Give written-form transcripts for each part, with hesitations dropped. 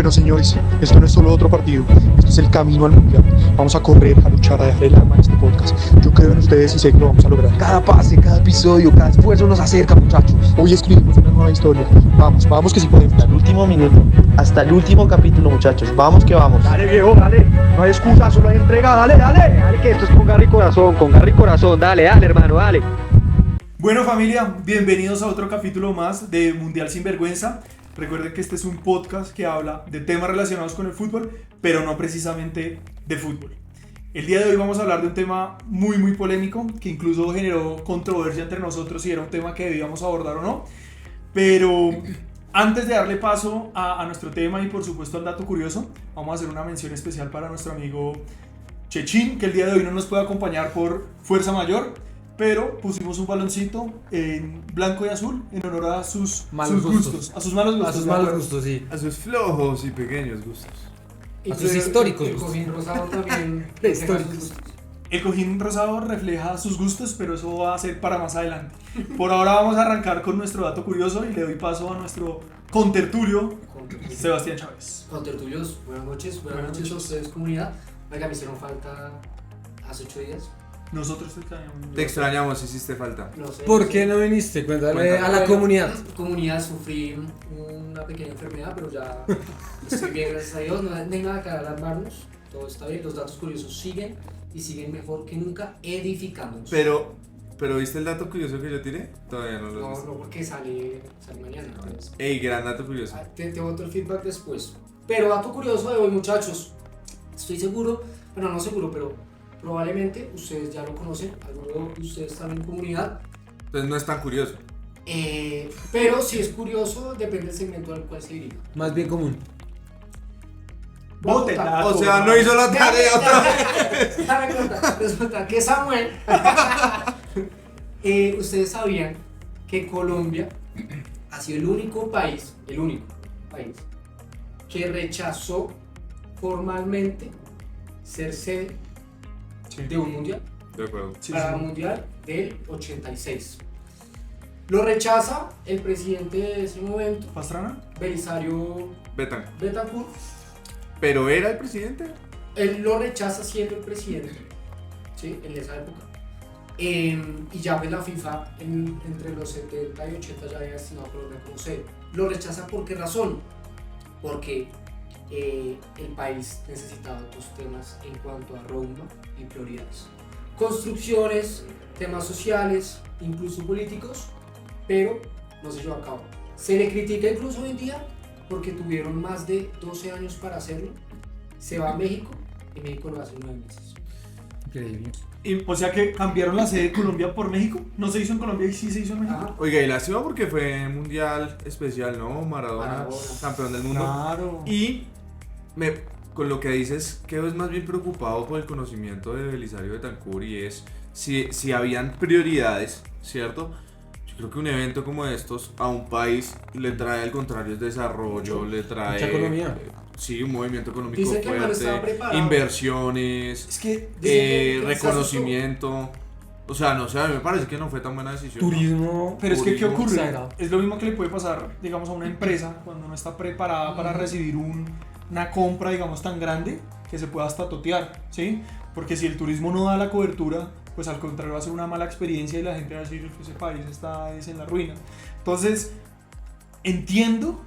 Bueno, señores, esto no es solo otro partido, esto es el camino al mundial. Vamos a correr, a luchar, a dejar el arma en este podcast. Yo creo en ustedes y sé que lo vamos a lograr. Cada pase, cada episodio, cada esfuerzo nos acerca, muchachos. Hoy escribimos una nueva historia. Vamos, vamos que sí podemos. Hasta el último minuto, hasta el último capítulo, muchachos. Vamos que vamos. Dale, viejo, dale. No hay excusa, solo hay entrega. Dale, dale. Dale, que esto es con garra y corazón. Dale, dale, hermano, dale. Bueno, familia, bienvenidos a otro capítulo más de Mundial Sin Vergüenza. Recuerden que este es un podcast que habla de temas relacionados con el fútbol, pero no precisamente de fútbol. El día de hoy vamos a hablar de un tema muy polémico, que incluso generó controversia entre nosotros si era un tema que debíamos abordar o no. Pero antes de darle paso a nuestro tema y por supuesto al dato curioso, vamos a hacer una mención especial para nuestro amigo Chechín, que el día de hoy no nos puede acompañar por fuerza mayor, pero pusimos un baloncito en blanco y azul en honor a sus gustos. A sus malos gustos. A sus malos gustos, sí. A sus flojos y pequeños gustos. A sus históricos el gustos. cojín rosado también Históricos. El cojín rosado refleja sus gustos, pero eso va a ser para más adelante. Por ahora vamos a arrancar con nuestro dato curioso y le doy paso a nuestro contertulio, Sebastián Chávez. Contertulios, buenas noches a ustedes, comunidad. Oiga, me hicieron falta hace 8 días. Nosotros te extrañamos. Te extrañamos, hiciste falta. No sé. ¿Por qué no viniste? Cuéntale a la Bueno, comunidad. Comunidad, sufrí una pequeña enfermedad, pero ya estoy bien, gracias a Dios. No hay nada que alarmarnos, todo está bien. Los datos curiosos siguen y siguen mejor que nunca, edificándonos. Pero ¿viste el dato curioso que yo tiré? Todavía no lo viste. No, porque sale mañana. Entonces. Ey, gran dato curioso. Te boto el feedback después. Pero dato curioso de hoy, muchachos. Estoy seguro, bueno, no seguro, pero probablemente ustedes ya lo conocen. Algunos de ustedes están en comunidad. Entonces no es tan curioso. Pero si es curioso, depende del segmento al cual se dirija. Más bien común. Bótela. O sea, no hizo la tarea otra vez. Déjame contar. Resulta que Samuel. Ustedes sabían que Colombia ha sido el único país que rechazó formalmente ser sede de un mundial. De acuerdo. Para el mundial del 86. Lo rechaza el presidente de ese momento, ¿Pastrana? Belisario Betancourt. Betancur. ¿Pero era el presidente? Él lo rechaza siendo el presidente, ¿sí? En esa época. Y ya pues la FIFA entre los 70 y 80 ya había destinado a Colombia como sede. Lo rechaza ¿por qué razón? Porque el país necesitaba otros temas en cuanto a roadmap y prioridades. Construcciones, temas sociales, incluso políticos, pero no se llevó a cabo. Se le critica incluso hoy en día porque tuvieron más de 12 años para hacerlo. Se va a México y México lo hace en 9 meses. Increíble. O sea que cambiaron la sede de Colombia por México. No se hizo en Colombia y sí se hizo en México. Ajá. Oiga, y lástima porque fue mundial especial, ¿no? Maradona, campeón del mundo. Claro. Y con lo que dices, quedo es más bien preocupado por el conocimiento de Belisario Betancur y es si habían prioridades, ¿cierto? Yo creo que un evento como estos a un país le trae al contrario es desarrollo, le trae mucha economía. Sí, un movimiento económico Dice que no estaba fuerte, preparado. inversiones, Es que Dice que reconocimiento. O sea, no sé, a mí me parece que no fue tan buena decisión. Turismo. Pero es que, ¿qué ocurre? exagerado. Es lo mismo que le puede pasar, digamos, a una empresa cuando no está preparada para recibir una compra, digamos, tan grande que se pueda hasta totear, ¿sí? Porque si el turismo no da la cobertura, pues al contrario va a ser una mala experiencia y la gente va a decir que ese país está en la ruina. Entonces, entiendo,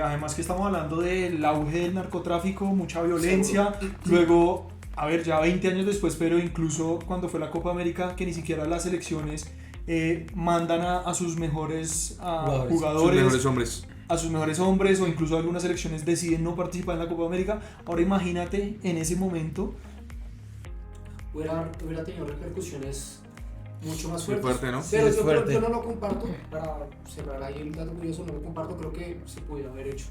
además que estamos hablando del auge del narcotráfico, mucha violencia, luego... A ver, ya 20 años después, pero incluso cuando fue la Copa América, que ni siquiera las selecciones mandan a sus mejores jugadores, Sus mejores hombres. a sus mejores hombres, o incluso algunas selecciones deciden no participar en la Copa América. Ahora imagínate en ese momento. Hubiera tenido repercusiones mucho más Muy fuertes. fuerte, ¿no? Pero Sí, yo, es fuerte. yo no lo comparto, para cerrar ahí el dato curioso, no lo comparto, creo que se pudiera haber hecho.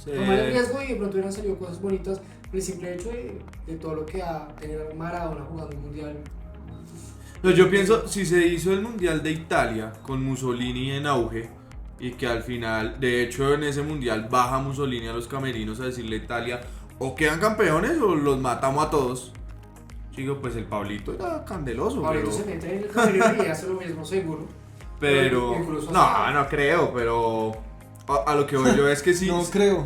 Tomar el riesgo y de pronto hubieran salido cosas bonitas por el simple hecho de todo lo que ha tenido Maradona jugando un mundial. Pero yo pienso, si se hizo el Mundial de Italia con Mussolini en auge y que al final, de hecho en ese Mundial baja Mussolini a los camerinos a decirle a Italia o quedan campeones o los matamos a todos. Chico, pues el Pablito era candeloso, Pablito se mete en el camerino y hace lo mismo seguro. pero Incluso no creo, pero a lo que voy yo es que sí. No creo.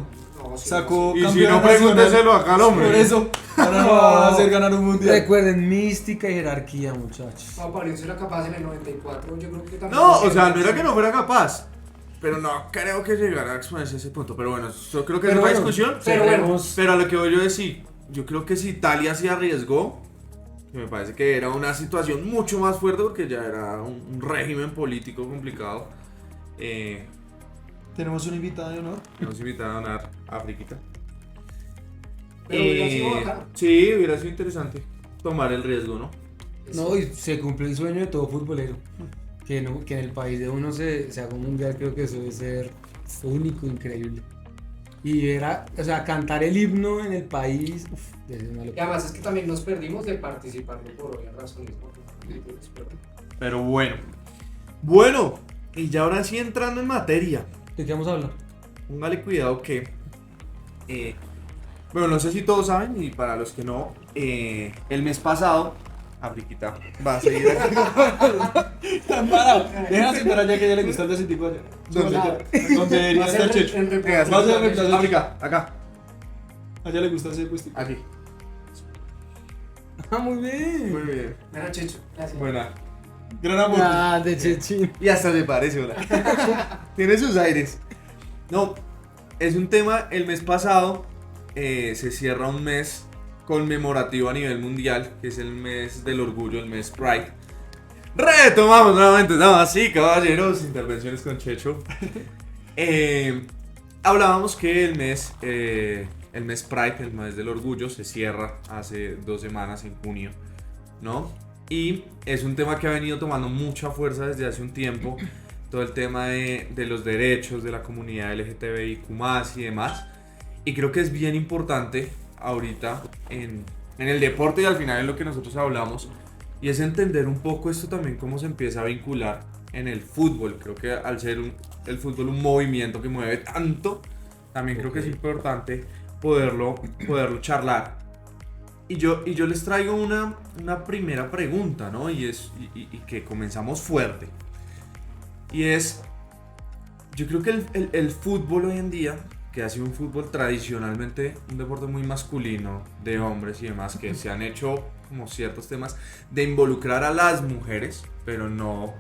No, sí, Sacó Y si campeón no, nacional. pregúnteselo acá al hombre. Por eso, ahora no va a hacer ganar un mundial. Recuerden, mística y jerarquía, muchachos. No, Palencia era capaz en el 94, yo creo que también. No, o sea, no era que no fuera capaz. Pero no creo que llegara a exponerse a ese punto. Pero bueno, yo creo que es Pero una bueno, discusión. Pero bueno, Cerremos. Pero a lo que voy yo es sí. Yo creo que si Italia se arriesgó, que me parece que era una situación mucho más fuerte porque ya era un régimen político complicado. Tenemos una invitada de honor. Nos invitaron a Afriquita. pero hubiera sido bacano. Sí, hubiera sido interesante tomar el riesgo, ¿no? No, y se cumple el sueño de todo futbolero. Que en el país de uno se haga un mundial, creo que eso debe ser único, increíble. Y era, o sea, cantar el himno en el país, debe ser una Y locura. además es que también nos perdimos de participar por obvias razones. ¿no? Pero bueno. Bueno, y ya ahora sí entrando en materia. ¿De qué vamos a hablar? Póngale cuidado que. Bueno, no sé si todos saben, y para los que no, el mes pasado, Afriquita va a seguir aquí. Están parados. Deja sentar allá que a ella le gusta el de Citico allá. Donde debería estar Checho. Venga, Vas a reemplazar África, acá, A ella le gusta ese puestito. aquí. Ah, muy bien. Muy bien. Mira, Checho, gracias. Buena. Gran aporte. Ah, de Chechín. Y hasta te parece, hola. Tiene sus aires. No, es un tema, el mes pasado se cierra un mes conmemorativo a nivel mundial, que es el mes del orgullo, el mes Pride. Retomamos nuevamente, damas y caballeros, intervenciones con Checho. Hablábamos que el mes Pride, el mes del orgullo, se cierra hace 2 semanas, en junio, ¿no? Y es un tema que ha venido tomando mucha fuerza desde hace un tiempo, todo el tema de los derechos de la comunidad LGTBIQ+, y demás. Y creo que es bien importante ahorita en el deporte y al final en lo que nosotros hablamos, y es entender un poco esto también, cómo se empieza a vincular en el fútbol. Creo que al ser el fútbol un movimiento que mueve tanto, también creo que es importante poderlo charlar. Y yo les traigo una primera pregunta, ¿no? Y que comenzamos fuerte. Y es, yo creo que el fútbol hoy en día, que ha sido un fútbol tradicionalmente un deporte muy masculino, de hombres y demás, que se han hecho como ciertos temas de involucrar a las mujeres, pero no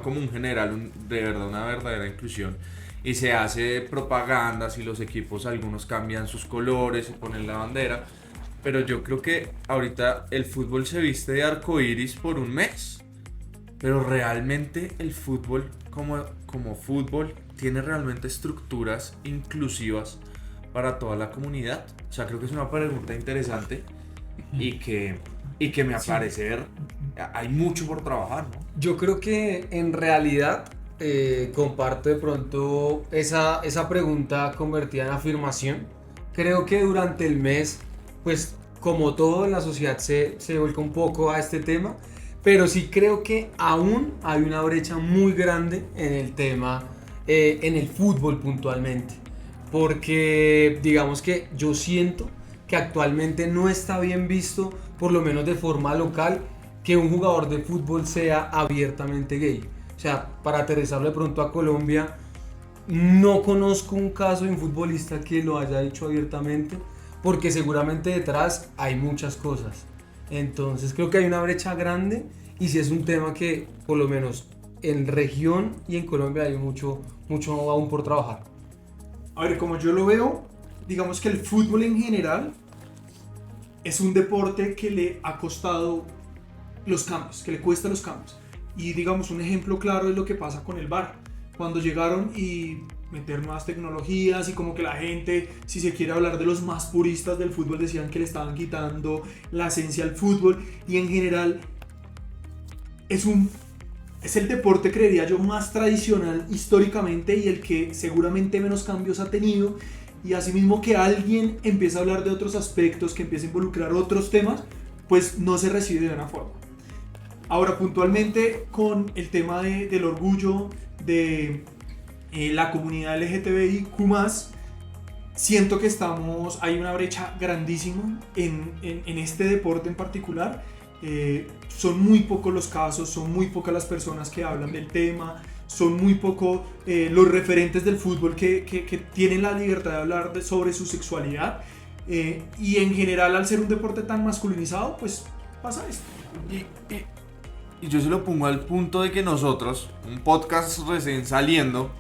como un general, de verdad una verdadera inclusión. Y se hace propaganda, si los equipos algunos cambian sus colores y ponen la bandera. Pero yo creo que ahorita el fútbol se viste de arcoíris por un mes. Pero realmente el fútbol como fútbol tiene realmente estructuras inclusivas para toda la comunidad. O sea, creo que es una pregunta interesante y que a mi parecer hay mucho por trabajar, ¿no? Yo creo que en realidad comparto de pronto esa pregunta convertida en afirmación. Creo que durante el mes, pues como todo en la sociedad se vuelca un poco a este tema, pero sí creo que aún hay una brecha muy grande en el tema, en el fútbol puntualmente, porque digamos que yo siento que actualmente no está bien visto, por lo menos de forma local, que un jugador de fútbol sea abiertamente gay. O sea, para aterrizarlo de pronto a Colombia, no conozco un caso de un futbolista que lo haya dicho abiertamente, porque seguramente detrás hay muchas cosas. Entonces creo que hay una brecha grande y sí es un tema que por lo menos en región y en Colombia hay mucho aún por trabajar. A ver, como yo lo veo, digamos que el fútbol en general es un deporte que le ha costado los cambios, que le cuesta los cambios. Y digamos, un ejemplo claro es lo que pasa con el VAR. Cuando llegaron y meter nuevas tecnologías y como que la gente, si se quiere hablar de los más puristas del fútbol, decían que le estaban quitando la esencia al fútbol, y en general es el deporte, creería yo, más tradicional históricamente y el que seguramente menos cambios ha tenido, y asimismo que alguien empieza a hablar de otros aspectos, que empieza a involucrar otros temas, pues no se recibe de una forma. Ahora, puntualmente con el tema del orgullo de la comunidad LGTBIQ+, siento que hay una brecha grandísima en este deporte en particular. Son muy pocos los casos, son muy pocas las personas que hablan del tema, son muy poco los referentes del fútbol que tienen la libertad de hablar sobre su sexualidad. Y en general, al ser un deporte tan masculinizado, pues pasa esto. Y yo se lo pongo al punto de que nosotros, un podcast recién saliendo,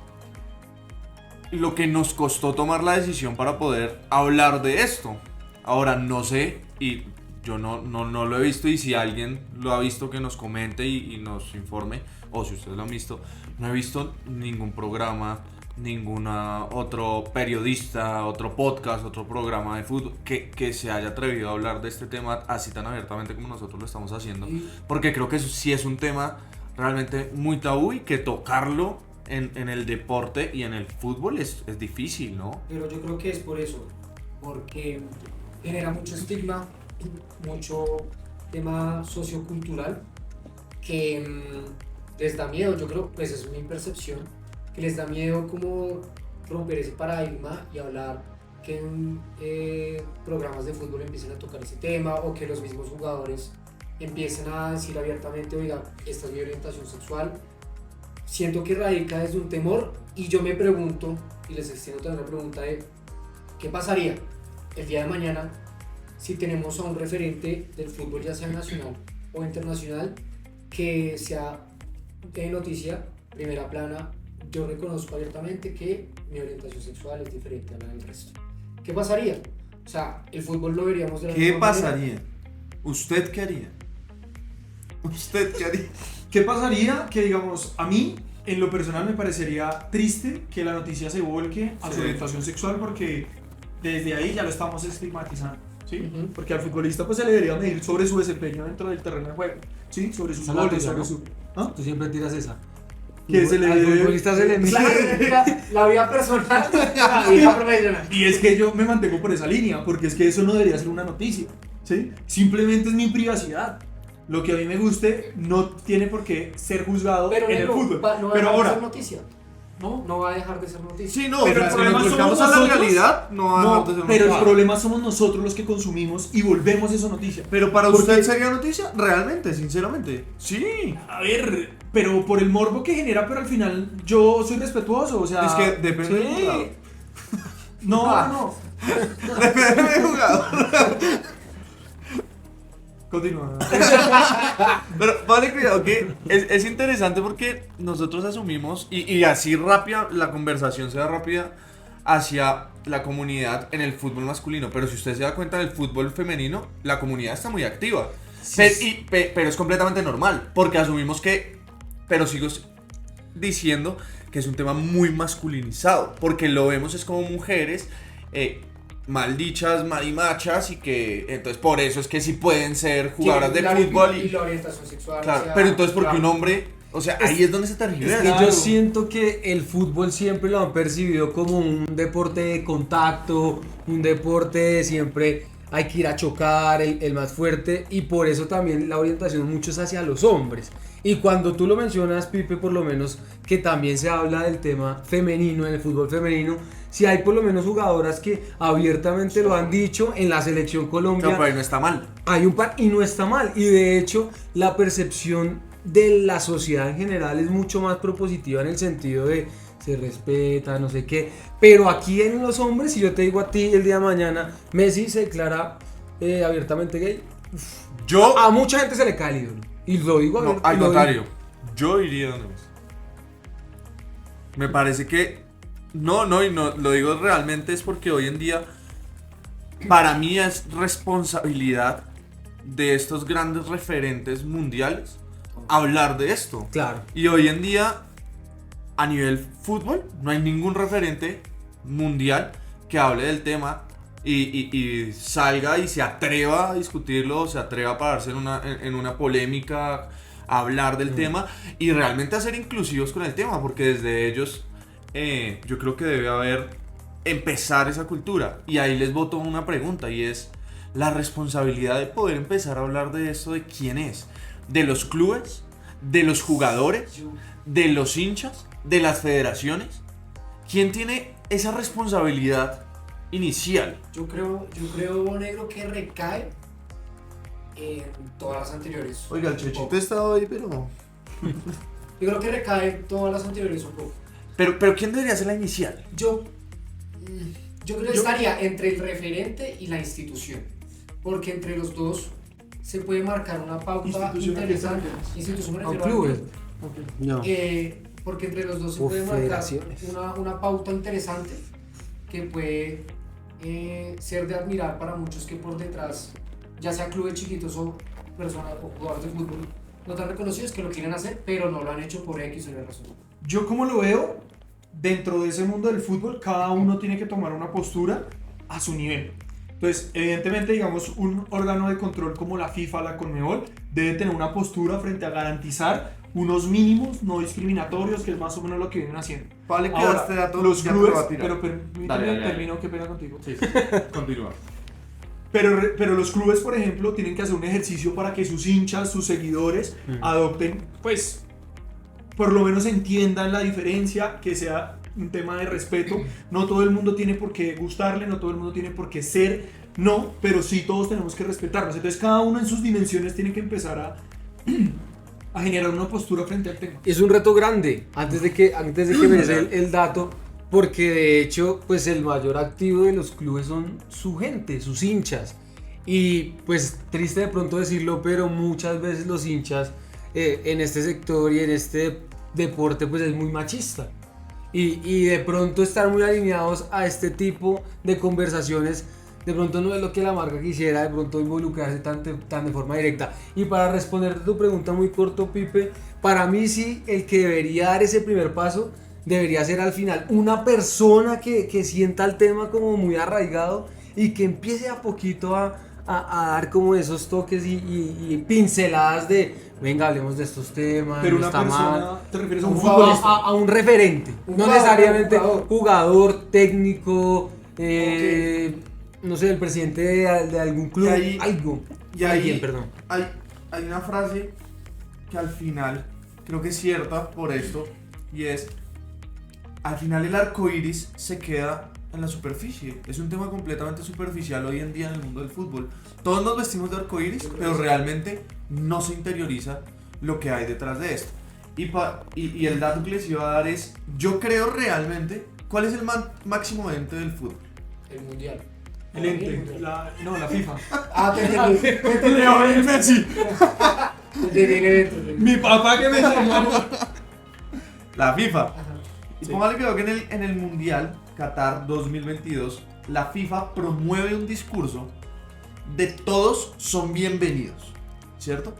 lo que nos costó tomar la decisión para poder hablar de esto. Ahora no sé, y yo no lo he visto, y si alguien lo ha visto que nos comente y nos informe, o si ustedes lo han visto, no he visto ningún programa, ninguna otro periodista, otro podcast, otro programa de fútbol que se haya atrevido a hablar de este tema así tan abiertamente como nosotros lo estamos haciendo, porque creo que sí es un tema realmente muy tabú y que tocarlo en el deporte y en el fútbol es difícil, ¿no? Pero yo creo que es por eso, porque genera mucho estigma, mucho tema sociocultural que les da miedo. Yo creo, pues es mi percepción, que les da miedo como romper ese paradigma y hablar que en programas de fútbol empiecen a tocar ese tema, o que los mismos jugadores empiecen a decir abiertamente, oiga, esta es mi orientación sexual. Siento que radica desde un temor, y yo me pregunto, y les extiendo también la pregunta de ¿qué pasaría el día de mañana si tenemos a un referente del fútbol, ya sea nacional o internacional, que sea de noticia, primera plana: yo reconozco abiertamente que mi orientación sexual es diferente a la del resto? ¿Qué pasaría? O sea, el fútbol lo veríamos de la ¿Qué misma manera. pasaría? ¿Usted qué haría? ¿Usted qué haría? ¿Qué pasaría? Que digamos, a mí en lo personal me parecería triste que la noticia se volque a su orientación sexual, porque desde ahí ya lo estamos estigmatizando, ¿sí? Ujú. Porque al futbolista pues se le debería medir sobre su desempeño dentro del terreno de juego, ¿sí? Sobre sus Esa es la goles, tuya, sobre ¿no? su... ¿Ah? Tú siempre tiras esa. Que se le Al debe- futbolista se le mide. La vida personal, la vida profesional. Y es que yo me mantengo por esa línea, porque es que eso no debería ser una noticia, ¿sí? Simplemente es mi privacidad. Lo que a mí me guste no tiene por qué ser juzgado Pero en el negro, fútbol. no va a Pero dejar de ahora, ser noticia. No va a dejar de ser noticia. Sí, no, Pero pero el si problema nos somos enfocamos a la nosotros. realidad, no va a dejar no, de ser pero el noticia. problema somos nosotros los que consumimos y volvemos eso noticia. Pero para Porque- usted sería noticia, realmente, sinceramente. Sí. A ver, pero por el morbo que genera, pero al final yo soy respetuoso, o sea... Es que depende del sí. jugador. No. Depende del jugador. Continúa. Pero vale, cuidado que es interesante porque nosotros asumimos, y así rápida, la conversación se da rápida hacia la comunidad en el fútbol masculino. Pero si usted se da cuenta, en el fútbol femenino, la comunidad está muy activa. Pero es completamente normal, porque asumimos que, pero sigo diciendo que es un tema muy masculinizado, porque lo vemos es como mujeres maldichas, marimachas, y que entonces por eso es que sí pueden ser jugadoras de La- fútbol. y la orientación sexual. Claro, o sea, pero entonces porque claro. un hombre, o sea, ahí es donde se Es tergiversa. que Claro. yo siento que el fútbol siempre lo han percibido como un deporte de contacto, un deporte de siempre hay que ir a chocar, el más fuerte, y por eso también la orientación mucho es hacia los hombres. Y cuando tú lo mencionas, Pipe, por lo menos que también se habla del tema femenino, en el fútbol femenino, si hay por lo menos jugadoras que abiertamente lo han dicho en la selección Colombia. No, pero ahí no está mal. Hay un par y no está mal, y de hecho la percepción de la sociedad en general es mucho más propositiva en el sentido de se respeta, no sé qué, pero aquí en los hombres, si yo te digo a ti el día de mañana Messi se declara abiertamente gay, Yo, a mucha gente se le cae el ídolo, y lo digo no, abierto, al y lo contrario, yo iría donde Messi. Me parece que no, y no lo digo realmente es porque hoy en día para mí es responsabilidad de estos grandes referentes mundiales hablar de esto. digo. Claro. Y hoy en día, a nivel fútbol, no hay ningún referente mundial que hable del tema y salga y se atreva a discutirlo, se atreva a pararse en una polémica, a hablar del tema y realmente a ser inclusivos con el tema, porque desde ellos yo creo que debe empezar esa cultura. Y ahí les boto una pregunta, y es la responsabilidad de poder empezar a hablar de esto. ¿De quién es? ¿De los clubes? ¿De los jugadores? ¿De los hinchas? ¿De las federaciones? ¿Quién tiene esa responsabilidad inicial? Yo creo, negro, que recae en todas las anteriores. Oiga, el Chechito está hoy, pero... Yo creo que recae todas las anteriores un poco. Pero ¿quién debería ser la inicial? Yo creo que estaría entre el referente y la institución, porque entre los dos se puede marcar una pauta ¿Institución a qué te interesante. refieres? Institución me A refiero al clubes. club. No. Porque entre los dos se O puede marcar federaciones. una pauta interesante que puede ser de admirar para muchos que por detrás, ya sea clubes chiquitos o personas o jugadores de fútbol no tan reconocidos que lo quieren hacer, pero no lo han hecho por X o Y razón. Yo como lo veo, dentro de ese mundo del fútbol, cada uno tiene que tomar una postura a su nivel. Entonces, evidentemente, digamos, un órgano de control como la FIFA, la Conmebol, debe tener una postura frente a garantizar unos mínimos no discriminatorios, que es más o menos lo que vienen haciendo. Vale, que Ahora, este dato los ya te lo clubes, va a tirar. pero permíteme, Dale. termino, qué pena contigo. Sí, continúa. Pero los clubes, por ejemplo, tienen que hacer un ejercicio para que sus hinchas, sus seguidores, adopten, pues, por lo menos entiendan la diferencia, que sea un tema de respeto. No todo el mundo tiene por qué gustarle, no todo el mundo tiene por qué ser, no, pero sí todos tenemos que respetarnos. Entonces cada uno en sus dimensiones tiene que empezar a generar una postura frente al tema. Es un reto grande, antes de que me des el dato, porque de hecho, pues el mayor activo de los clubes son su gente, sus hinchas. Y pues triste de pronto decirlo, pero muchas veces los hinchas en este sector y en este deporte pues es muy machista. Y de pronto estar muy alineados a este tipo de conversaciones, de pronto no es lo que la marca quisiera, de pronto involucrarse tan de forma directa. Y para responderte tu pregunta muy corto, Pipe, para mí sí, el que debería dar ese primer paso debería ser al final una persona que sienta el tema como muy arraigado y que empiece a poquito a dar como esos toques y pinceladas de venga, hablemos de estos temas, Pero no una está persona, mal. ¿te refieres a un Un futbolista? A un referente, Un no jugador, necesariamente un jugador, técnico, no sé, el presidente de algún club, Y ahí- algo. Y ahí Alguien, perdón. hay una frase que al final creo que es cierta por esto, y es: al final el arco iris se queda en la superficie. Es un tema completamente superficial hoy en día en el mundo del fútbol. Todos nos vestimos de arco iris, pero realmente no se interioriza lo que hay detrás de esto. Y el dato que les iba a dar es: yo creo realmente, ¿cuál es el máximo evento del fútbol? El mundial. El ente, la FIFA. Ah, te entendí. Leo Messi. Te entendí el evento. Mi papá que me enseñó. La FIFA. Ajá. Y Sí. póngale cuidado que en el Mundial Qatar 2022, la FIFA promueve un discurso de todos son bienvenidos, ¿cierto?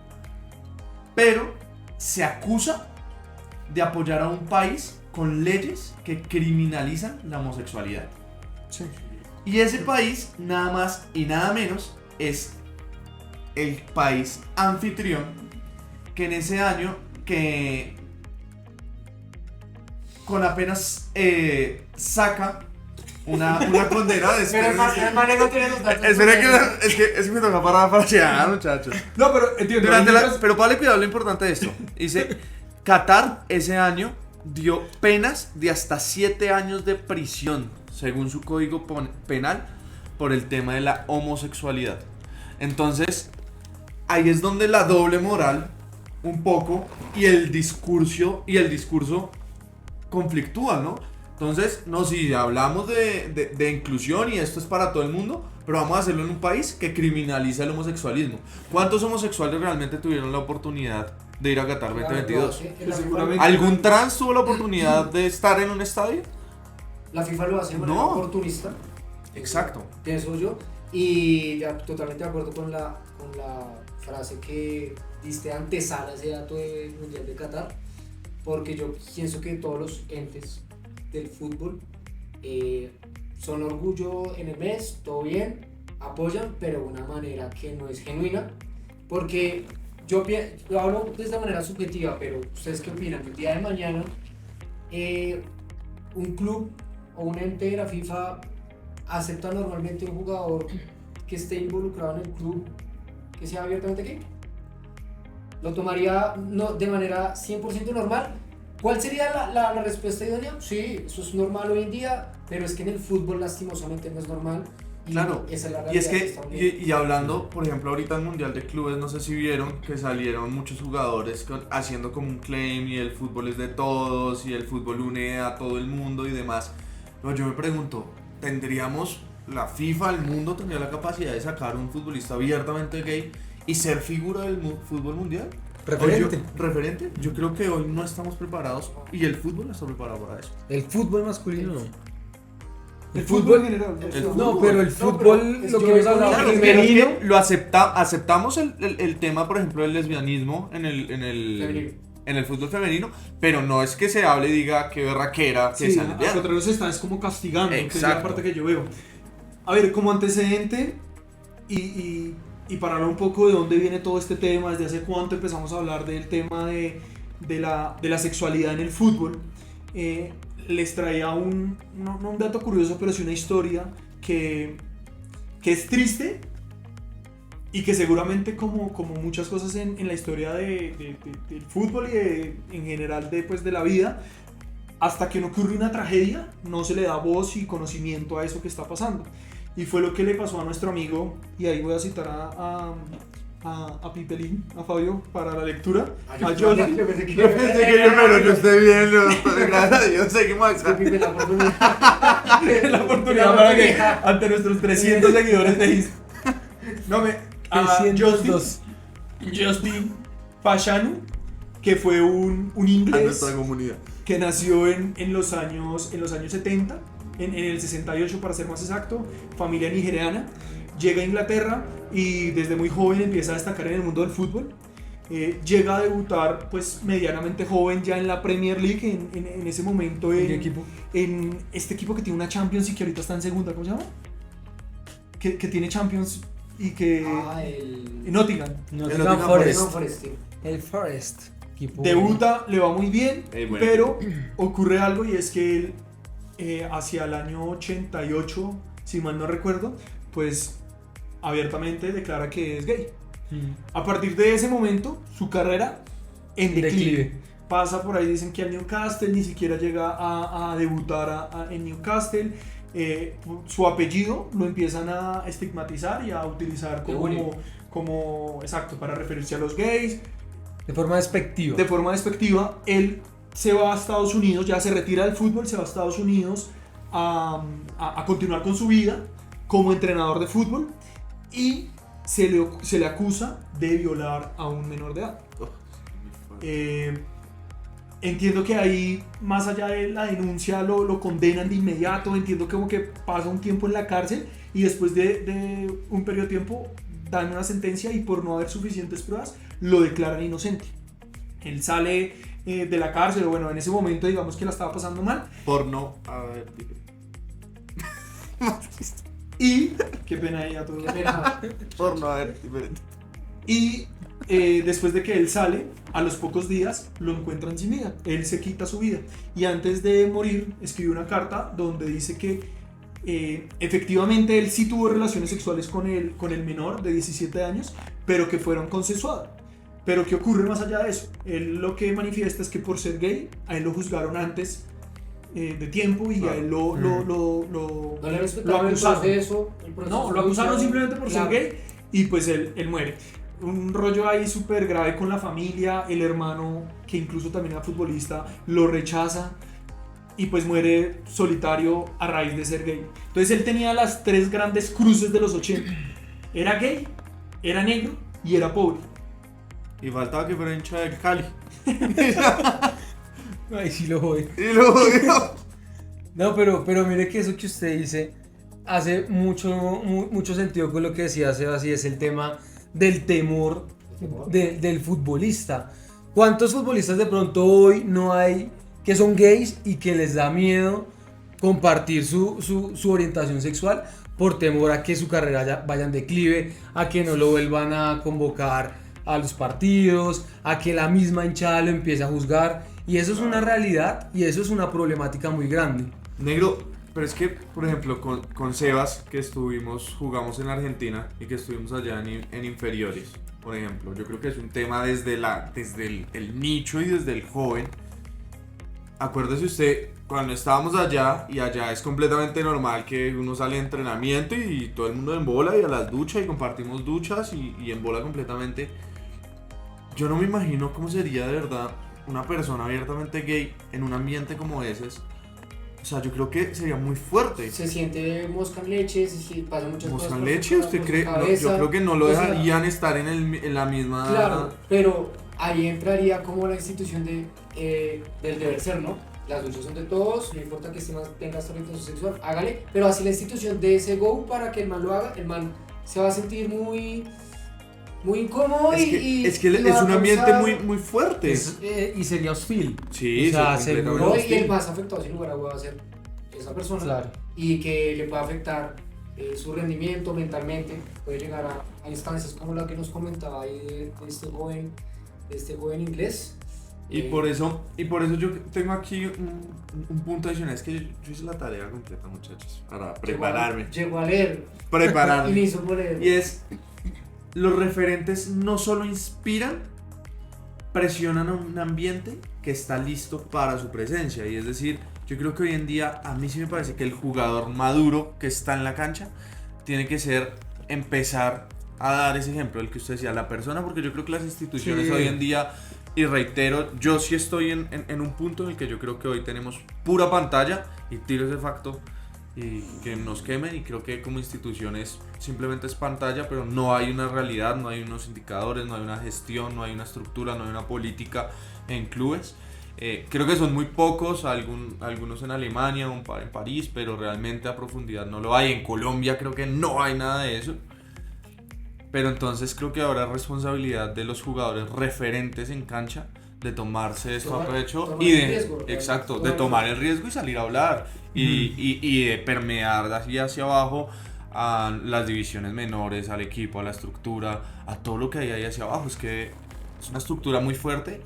Pero se acusa de apoyar a un país con leyes que criminalizan la homosexualidad. Sí. Y ese país, nada más y nada menos, es el país anfitrión que en ese año, que con apenas saca una condena de Pero el man no tiene los datos. Espera es que me toca para llegar, muchachos. No, pero entiendo. Pero vale cuidado lo importante de esto. Dice: Qatar ese año dio penas de hasta 7 años de prisión, según su código penal, por el tema de la homosexualidad. Entonces, ahí es donde la doble moral, un poco, y el discurso conflictúan, ¿no? Entonces, no, si hablamos de inclusión y esto es para todo el mundo, pero vamos a hacerlo en un país que criminaliza el homosexualismo. ¿Cuántos homosexuales realmente tuvieron la oportunidad de ir a Qatar 2022? Seguramente. ¿Algún trans tuvo la oportunidad de estar en un estadio? La FIFA lo hace de manera No. oportunista. Exacto. Pienso yo. Y totalmente de acuerdo con la frase que diste antesala a ese dato del Mundial de Qatar. Porque yo pienso que todos los entes del fútbol son orgullo en el mes, todo bien, apoyan, pero de una manera que no es genuina. Porque yo hablo de esta manera subjetiva, pero ¿ustedes qué opinan? El día de mañana un club o un ente de la FIFA acepta normalmente un jugador que esté involucrado en el club que sea abiertamente gay. ¿Lo tomaría de manera 100% normal? ¿Cuál sería la respuesta idónea? Sí, eso es normal hoy en día, pero es que en el fútbol lastimosamente no es normal Claro, esa es la y es realidad que, está bien. y hablando, por ejemplo, ahorita en Mundial de Clubes, no sé si vieron que salieron muchos jugadores haciendo como un claim y el fútbol es de todos y el fútbol une a todo el mundo y demás. Pero yo me pregunto, ¿tendríamos, la FIFA, el mundo, tendría la capacidad de sacar un futbolista abiertamente gay y ser figura del fútbol mundial? Referente. Yo creo que hoy no estamos preparados y el fútbol no está preparado para eso. El fútbol masculino no. El fútbol en general. No, pero el fútbol, es lo que que hemos yo hablado, Claro, el pero es femenino. que lo aceptamos el tema, por ejemplo, del lesbianismo en Femenino. el fútbol femenino, pero no es que se hable y diga que berraquera, que Sí, sean al lesbianas. contrario se está es como castigando, que es la Exacto. parte que yo veo. A ver, como antecedente y para hablar un poco de dónde viene todo este tema, desde hace cuánto empezamos a hablar del tema de la sexualidad en el fútbol, les traía no un dato curioso, pero sí una historia que es triste y que seguramente como muchas cosas en la historia del fútbol y en general de la vida, hasta que no ocurre una tragedia, no se le da voz y conocimiento a eso que está pasando. Y fue lo que le pasó a nuestro amigo, y ahí voy a citar a Pipelín, a Fabio, para la lectura, a Jordi. Yo pensé que Yo pensé que yo esté bien, gracias a Dios, seguimos acá. Pipe, la oportunidad. La oportunidad para que ante nuestros 300 seguidores de Instagram. No, a 302. Justin Pashanu, que fue un A inglés nuestra comunidad. que nació en los años 70, en el 68 para ser más exacto, familia nigeriana, llega a Inglaterra y desde muy joven empieza a destacar en el mundo del fútbol. Llega a debutar pues medianamente joven ya en la Premier League, en ese momento ¿En qué equipo? en este equipo que tiene una Champions y que ahorita está en segunda, ¿cómo se llama? Que tiene Champions y que... el Nottingham. Nottingham Nottingham Forest. No, Forest, sí. El Forest. Equipo. Debuta, le va muy bien, Bueno. pero ocurre algo y es que él hacia el año 88, si mal no recuerdo, pues abiertamente declara que es gay. A partir de ese momento, su carrera en declive. Pasa por ahí, dicen que al Newcastle, ni siquiera llega a debutar en Newcastle. Su apellido lo empiezan a estigmatizar y a utilizar como exacto, para referirse a los gays. De forma despectiva. De forma despectiva, él se va a Estados Unidos, ya se retira del fútbol, se va a Estados Unidos a continuar con su vida como entrenador de fútbol y se le acusa de violar a un menor de edad. Entiendo que ahí, más allá de la denuncia, lo condenan de inmediato. Entiendo como que pasa un tiempo en la cárcel y después de un periodo de tiempo dan una sentencia y por no haber suficientes pruebas lo declaran inocente. Él sale de la cárcel, o bueno, en ese momento digamos que la estaba pasando mal. Por no. A ver, Y, qué pena ahí a todos. por no haber diferente. Y después de que él sale, a los pocos días lo encuentran sin vida. Él se quita su vida. Y antes de morir, escribe una carta donde dice que efectivamente él sí tuvo relaciones sexuales con el menor de 17 años, pero que fueron consensuadas. Pero ¿qué ocurre más allá de eso? Él lo que manifiesta es que por ser gay, a él lo juzgaron antes de tiempo y a él lo No le respetaron el acusaron. proceso. No, lo acusaron simplemente por ser Claro. gay y pues él muere. Un rollo ahí súper grave con la familia, el hermano, que incluso también era futbolista, lo rechaza y pues muere solitario a raíz de ser gay. Entonces él tenía las tres grandes cruces de los 80. Era gay, era negro y era pobre. Y faltaba que fuera hincha del Cali. Ay, sí lo voy. Y lo jodió. No, pero mire que eso que usted dice hace mucho sentido con lo que decía Sebas, y es el tema del temor del futbolista. ¿Cuántos futbolistas de pronto hoy no hay que son gays y que les da miedo compartir su orientación sexual por temor a que su carrera vaya en declive, a que no lo vuelvan a convocar a los partidos, a que la misma hinchada lo empiece a juzgar? Y eso es una realidad y eso es una problemática muy grande. Negro, pero es que, por ejemplo, con Sebas, que jugamos en Argentina y que estuvimos allá en inferiores, por ejemplo, yo creo que es un tema desde el nicho y desde el joven. Acuérdese usted cuando estábamos allá, y allá es completamente normal que uno sale de entrenamiento y todo el mundo en bola y a las duchas y compartimos duchas y en bola completamente. Yo no me imagino cómo sería de verdad una persona abiertamente gay en un ambiente como ese. O sea, yo creo que sería muy fuerte. Se siente mosca en leche, pasa muchas ¿Mosca cosas. en por leche? su- ¿Usted por su cree? No, cabeza. yo creo que no lo O sea, dejarían estar en la misma... Claro, pero ahí entraría como la institución del deber ser, ¿no? Las duchas son de todos, no importa que este man tenga esta orientación sexual, hágale, pero así la institución de ese go para que el man lo haga, el man se va a sentir muy incómodo Es que, y es, que y va es a un ambiente causar- muy fuerte. Y sería hostil. Sí, o sea, sí, seguro. completamente No, y hostil. el más afectado sin lugar a dudas va a ser esa persona Claro. y que le puede afectar su rendimiento mentalmente, puede llegar a instancias como la que nos comentaba ahí de este joven inglés. Y por eso yo tengo aquí un punto adicional. Es que yo hice la tarea completa, muchachos, para prepararme. Llegó a leer y Prepararme. me hizo por leer. Y es, los referentes no solo inspiran, presionan a un ambiente que está listo para su presencia. Y es decir, yo creo que hoy en día a mí sí me parece que el jugador maduro que está en la cancha tiene que empezar a dar ese ejemplo, el que usted decía, la persona, porque yo creo que las instituciones Sí. hoy en día, y reitero, yo sí estoy en un punto en el que yo creo que hoy tenemos pura pantalla y tiro ese facto y que nos quemen, y creo que como instituciones simplemente es pantalla, pero no hay una realidad, no hay unos indicadores, no hay una gestión, no hay una estructura, no hay una política en clubes. Creo que son muy pocos, algunos en Alemania o en París, pero realmente a profundidad no lo hay. En Colombia creo que no hay nada de eso. Pero entonces creo que ahora es responsabilidad de los jugadores referentes en cancha de tomarse esto a pecho tomar y el de, riesgo, exacto, tomar de tomar el riesgo y salir a hablar y de permear hacia abajo a las divisiones menores, al equipo, a la estructura, a todo lo que hay ahí hacia abajo. Es que es una estructura muy fuerte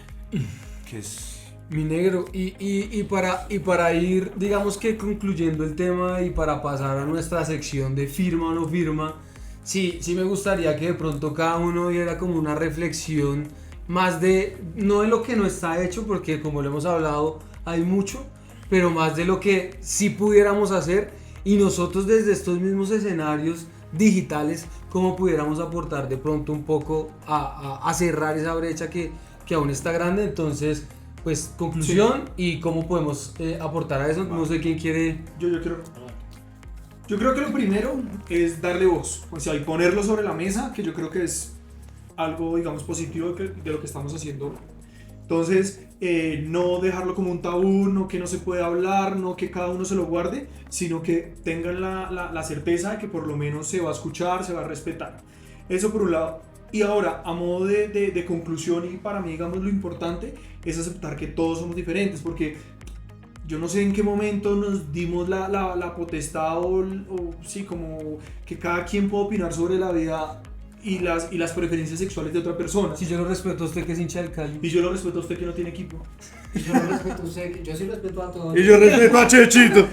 que es... Mi negro, y para ir, digamos que concluyendo el tema y para pasar a nuestra sección de firma o no firma, sí me gustaría que de pronto cada uno diera como una reflexión más no de lo que no está hecho, porque como lo hemos hablado hay mucho, pero más de lo que sí pudiéramos hacer, y nosotros desde estos mismos escenarios digitales, cómo pudiéramos aportar de pronto un poco a cerrar esa brecha que aún está grande. Entonces, pues conclusión y cómo podemos aportar a eso. No sé quién quiere. Yo creo que lo primero es darle voz, o sea, y ponerlo sobre la mesa, que yo creo que es algo, digamos, positivo de lo que estamos haciendo. Entonces, no dejarlo como un tabú, no que no se puede hablar, no que cada uno se lo guarde, sino que tengan la certeza de que por lo menos se va a escuchar, se va a respetar. Eso por un lado. Y ahora, a modo de conclusión, y para mí, digamos, lo importante es aceptar que todos somos diferentes, porque yo no sé en qué momento nos dimos la potestad o sí, como que cada quien puede opinar sobre la vida y las preferencias sexuales de otra persona. Si yo lo respeto a usted que es hincha del Cali. Y yo lo respeto a usted que no tiene equipo. Yo no respeto a usted, yo sí respeto a todos. Y yo respeto a Chechito.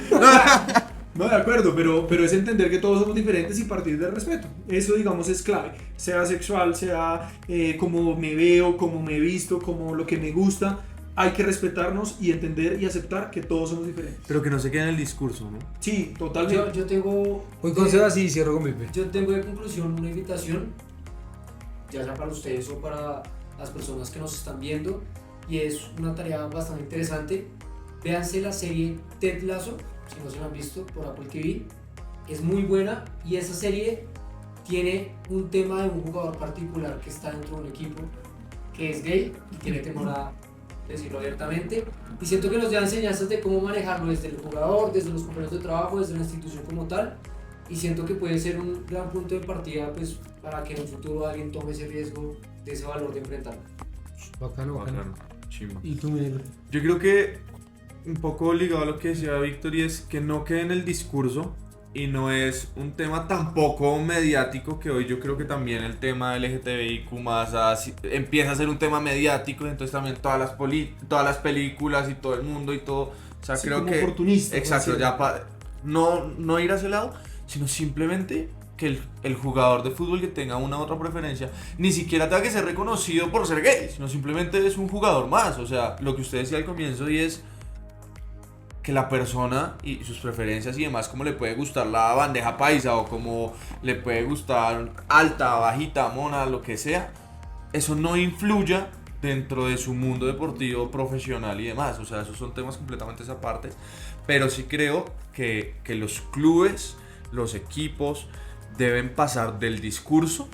No, de acuerdo, pero es entender que todos somos diferentes y partir del respeto. Eso, digamos, es clave. Sea sexual, sea como me veo, como me he visto, como lo que me gusta. Hay que respetarnos y entender y aceptar que todos somos diferentes. Pero que no se quede en el discurso, ¿no? Sí, totalmente. Yo tengo... Voy con Sebas y cierro con Pipe. Yo tengo de conclusión una invitación, ya sea para ustedes o para las personas que nos están viendo, y es una tarea bastante interesante. Véanse la serie Ted Lasso, si no se la han visto, por Apple TV. Es muy buena, y esa serie tiene un tema de un jugador particular que está dentro de un equipo que es gay y tiene temor a decirlo abiertamente, y siento que nos da enseñanzas de cómo manejarlo desde el jugador, desde los compañeros de trabajo, desde la institución como tal, y siento que puede ser un gran punto de partida, pues, para que en un futuro alguien tome ese riesgo de ese valor de enfrentarlo. Bacano. Bacano, chimba. ¿Y tú, mi negro? Yo creo que un poco ligado a lo que decía Víctor, y es que no quede en el discurso, y no es un tema tampoco mediático, que hoy yo creo que también el tema LGTBIQ empieza a ser un tema mediático, y entonces también todas las películas y todo el mundo y todo, o sea, Sí, creo como que oportunista, exacto, por ya no ir a ese lado, sino simplemente que el jugador de fútbol que tenga una u otra preferencia ni siquiera tenga que ser reconocido por ser gay, sino simplemente es un jugador más. O sea, lo que usted decía al comienzo, y es que la persona y sus preferencias y demás, como le puede gustar la bandeja paisa o como le puede gustar alta, bajita, mona, lo que sea, eso no influya dentro de su mundo deportivo, profesional y demás. O sea, esos son temas completamente apartes, pero sí creo que los clubes, los equipos deben pasar del discurso,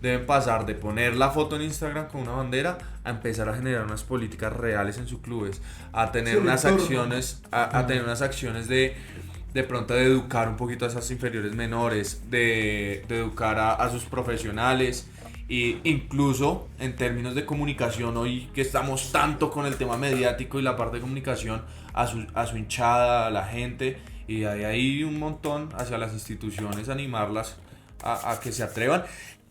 deben pasar de poner la foto en Instagram con una bandera a empezar a generar unas políticas reales en sus clubes, a tener unas acciones, a tener unas acciones de pronto de educar un poquito a esas inferiores menores, de educar a sus profesionales, e incluso en términos de comunicación, hoy que estamos tanto con el tema mediático y la parte de comunicación, a su hinchada, a la gente, y de ahí un montón hacia las instituciones, animarlas a que se atrevan,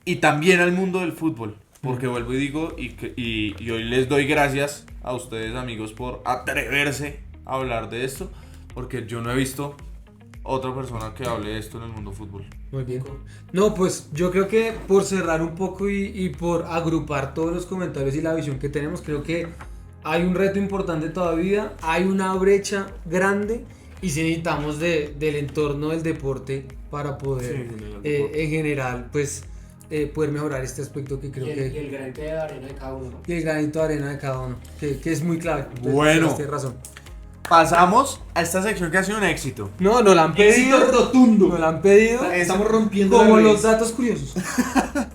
y también al mundo del fútbol, porque vuelvo y digo, y hoy les doy gracias a ustedes, amigos, por atreverse a hablar de esto, porque yo no he visto otra persona que hable de esto en el mundo fútbol. Muy bien. No, pues yo creo que por cerrar un poco y por agrupar todos los comentarios y la visión que tenemos, creo que hay un reto importante todavía, hay una brecha grande y sí necesitamos del entorno del deporte para poder, en general, pues poder mejorar este aspecto que creo Y que... el granito de arena de cada uno, ¿no? Y el granito de arena de cada uno, que es muy clave. Bueno. Tienes razón. Pasamos a esta sección que ha sido un éxito. No, nos la han pedido. Éxito rotundo. Nos la han pedido. Estamos rompiendo Como las los redes. datos curiosos.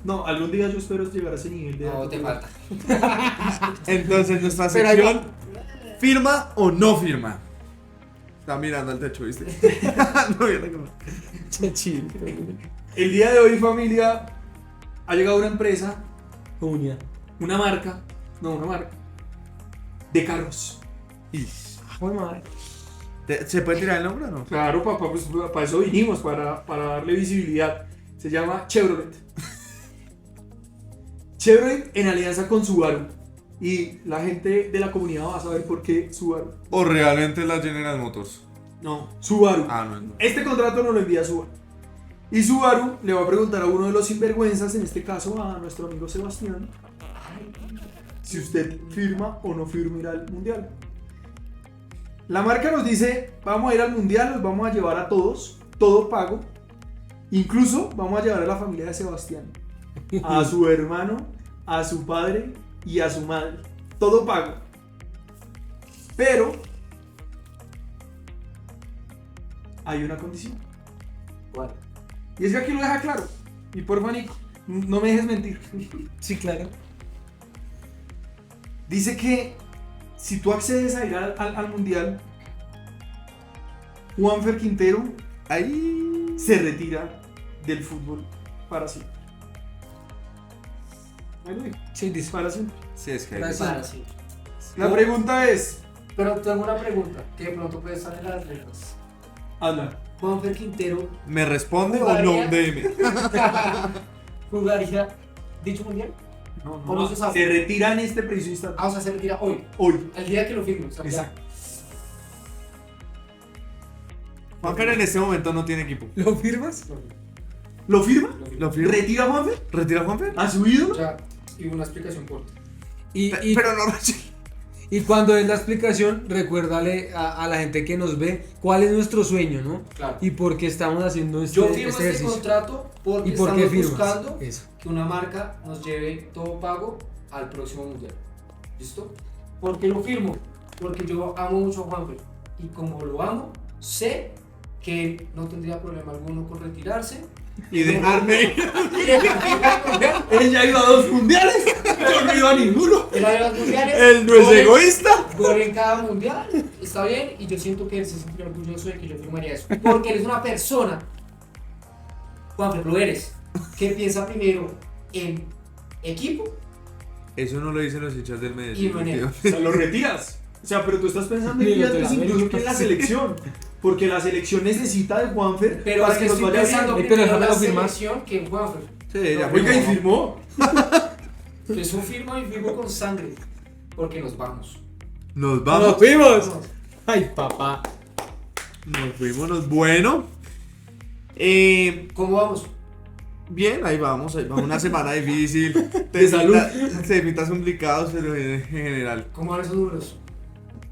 No, algún día yo espero llegar a ese nivel de... No, te falta. Entonces, nuestra Pero ahí sección, ¿firma o no firma? Está mirando al techo, ¿viste? No viene como... El día de hoy, familia, ha llegado una empresa, Uña. una marca de carros. Joder, madre. ¿Se puede tirar el nombre o no? Claro, papá, pues para eso vinimos, para darle visibilidad. Se llama Chevrolet. Chevrolet en alianza con Subaru. Y la gente de la comunidad va a saber por qué Subaru. ¿O realmente la General Motors? No, Subaru. Ah, no. Este contrato no lo envía Subaru. Y Subaru le va a preguntar a uno de los sinvergüenzas, en este caso a nuestro amigo Sebastián, si usted firma o no firma ir al mundial. La marca nos dice, vamos a ir al mundial, los vamos a llevar a todos, todo pago. Incluso vamos a llevar a la familia de Sebastián, a su hermano, a su padre y a su madre. Todo pago. Pero hay una condición. ¿Cuál? Y es que aquí lo deja claro. Y porfa, Nico, no me dejes mentir. Sí, claro. Dice que si tú accedes a ir al mundial, Juanfer Quintero Ahí. se retira del fútbol para siempre. Ahí lo digo, Sí, dice. para siempre. Sí, es que Gracias. Para sí. La pregunta es, Pero tengo una pregunta que de pronto puede estar en las reglas. habla. Juanfer Quintero ¿me responde o no un DM? jugaría dicho mundial. No, ¿O no se sabe? se retira en este preciso instante. O sea, se retira hoy, Hoy. el día que lo firme. O sea, Exacto. Juanfer en este momento no tiene equipo. ¿Lo firmas? ¿Lo firma? ¿Lo firma? ¿Retira a Juanfer? ¿Retira a Juanfer? ¿A su ídolo? Ya, y una explicación corta. Y Pero no, y cuando des la explicación, recuérdale a la gente que nos ve cuál es nuestro sueño, ¿no? Claro. Y por qué estamos haciendo este, Yo firmo este este ejercicio. contrato porque ¿Y por qué estamos firmas? buscando Eso. que una marca nos lleve todo pago al próximo mundial. ¿Listo? ¿Por qué lo firmo? Porque yo amo mucho a Juanfer. Y como lo amo, sé que no tendría problema alguno con retirarse. y dejarme. Él ya iba a 2 mundiales. Yo no iba a ninguno. Él a los mundiales. Él no es gol en- egoísta. Gol en cada mundial. Está bien. Y yo siento que él se siente orgulloso de que yo firmaría eso. Porque eres una persona, Juanfer, lo eres, que piensa primero en equipo. Eso no lo dicen los hinchas del Y Medellín. Manero. tío. O sea, lo retiras. O sea, pero tú estás pensando Ni en los de antes la incluso América. que en la selección. Porque la selección necesita de Juanfer Pero para es que que nos estoy vaya pensando bien. Pero primero en la déjamelo firmar. selección que en Juanfer. Sí, ya Oiga, y firmó. firmó. Es un firmo y firmo con sangre. Porque nos vamos. Nos vamos. ¡Nos fuimos! ¡Ay, papá! Nos fuimos. Bueno. ¿Cómo vamos? Bien, ahí vamos. Una semana difícil. De Temitas complicados, pero en general. ¿Cómo van esos números?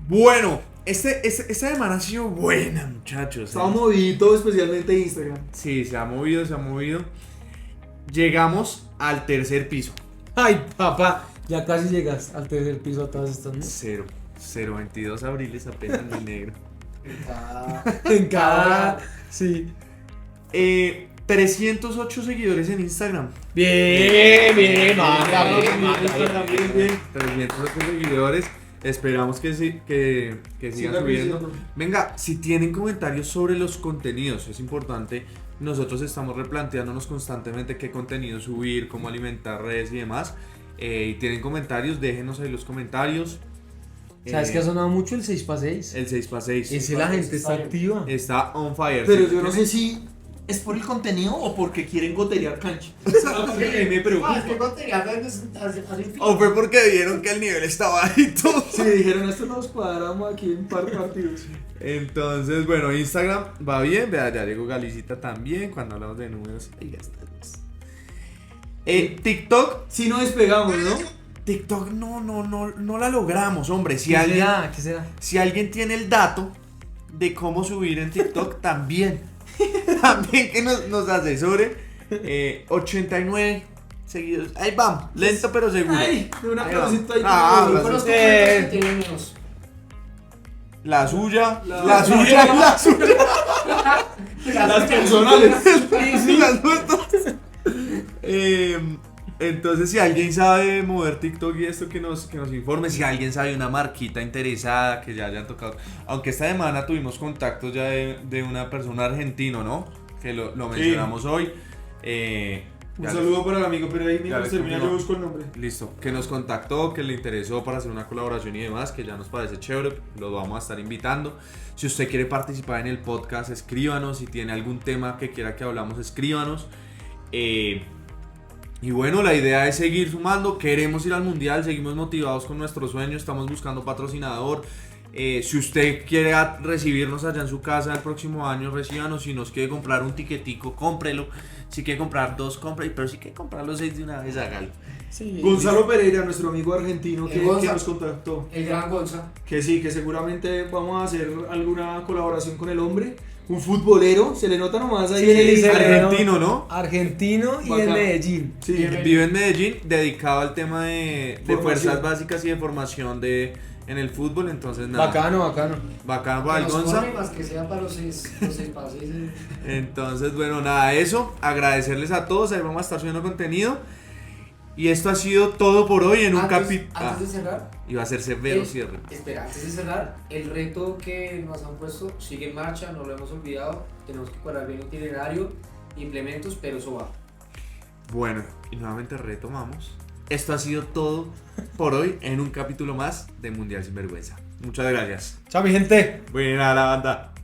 Bueno, esta semana ha sido buena, muchachos. Estaba movidito, especialmente Instagram. Sí, se ha movido. Llegamos al tercer piso. Ay, papá, ya casi llegas al tercer piso a todas estas, ¿no? 0.22 abriles apenas mi negro. En cada... Sí. 308 seguidores en Instagram. Bien, Bien. 308 seguidores. Esperamos que sigan subiendo. Venga, si tienen comentarios sobre los contenidos, es importante. Nosotros estamos replanteándonos constantemente qué contenido subir, cómo alimentar redes y demás. Y tienen comentarios, déjenos ahí los comentarios. ¿Sabes qué ha sonado mucho el 6x6? El 6x6. Ese la gente está activa. Está on fire. Pero yo no sé si es por el contenido o porque quieren goterear cancha. Me preocupa. Es que contenido O fue porque vieron que el nivel estaba bajito. Sí, dijeron, esto nos cuadramos aquí en par partidos. Entonces, bueno, Instagram va bien. Vea, ya llegó Galicita también. Cuando hablamos de números, ahí ya estamos. TikTok. Si no despegamos, ¿no? TikTok no la logramos, hombre. ¿Qué será? Si alguien tiene el dato de cómo subir en TikTok, también que nos asesore. 89 seguidores. Ahí vamos, lento pero seguro. Ay, un Ahí aplausito ahí. Ah, Yo conozco cuentas que tienen menos. La suya. Las personales. Las nuestras. Entonces, si alguien sabe mover TikTok y esto, que nos informe. Si alguien sabe una marquita interesada que ya hayan tocado. Aunque esta semana tuvimos contactos ya de una persona argentino, ¿no? Que lo mencionamos hoy. Un saludo para el amigo, pero ahí mientras le termina yo confirmo. busco el nombre. Listo, que nos contactó, que le interesó para hacer una colaboración y demás, que ya nos parece chévere, lo vamos a estar invitando. Si usted quiere participar en el podcast, escríbanos. Si tiene algún tema que quiera que hablamos, escríbanos. Y bueno, la idea es seguir sumando. Queremos ir al mundial, seguimos motivados con nuestro sueño, estamos buscando patrocinador. Si usted quiere recibirnos allá en su casa el próximo año, recíbanos. Si nos quiere comprar un tiquetico, cómprelo. Si quiere comprar 2, compre. Pero si quiere comprar los 6 de una vez, hágalo. Sí. Gonzalo Pereira, nuestro amigo argentino que Gonza. nos contactó. El gran Gonza. Que sí, que seguramente vamos a hacer alguna colaboración con el hombre. Un futbolero, se le nota nomás ahí. Sí, se le Argentino, ¿no? Argentino y Bacán. en Medellín. Sí, Vive en Medellín, dedicado al tema de Formación. fuerzas básicas y de formación en el fútbol. Entonces, nada. Bacano. Bacán para el Que nos Gonza. forme más que sea para los 6 pases. Entonces, bueno, nada, eso. Agradecerles a todos. Ahí vamos a estar subiendo contenido. Y esto ha sido todo por hoy en un capítulo. Antes de cerrar, Iba a ser severo cierre. espera, antes de cerrar, el reto que nos han puesto sigue en marcha, no lo hemos olvidado. Tenemos que cuadrar bien itinerario, implementos, pero eso va. Bueno, y nuevamente retomamos. Esto ha sido todo por hoy en un capítulo más de Mundial Sin Vergüenza. Muchas gracias. Chao, mi gente. Buena la banda.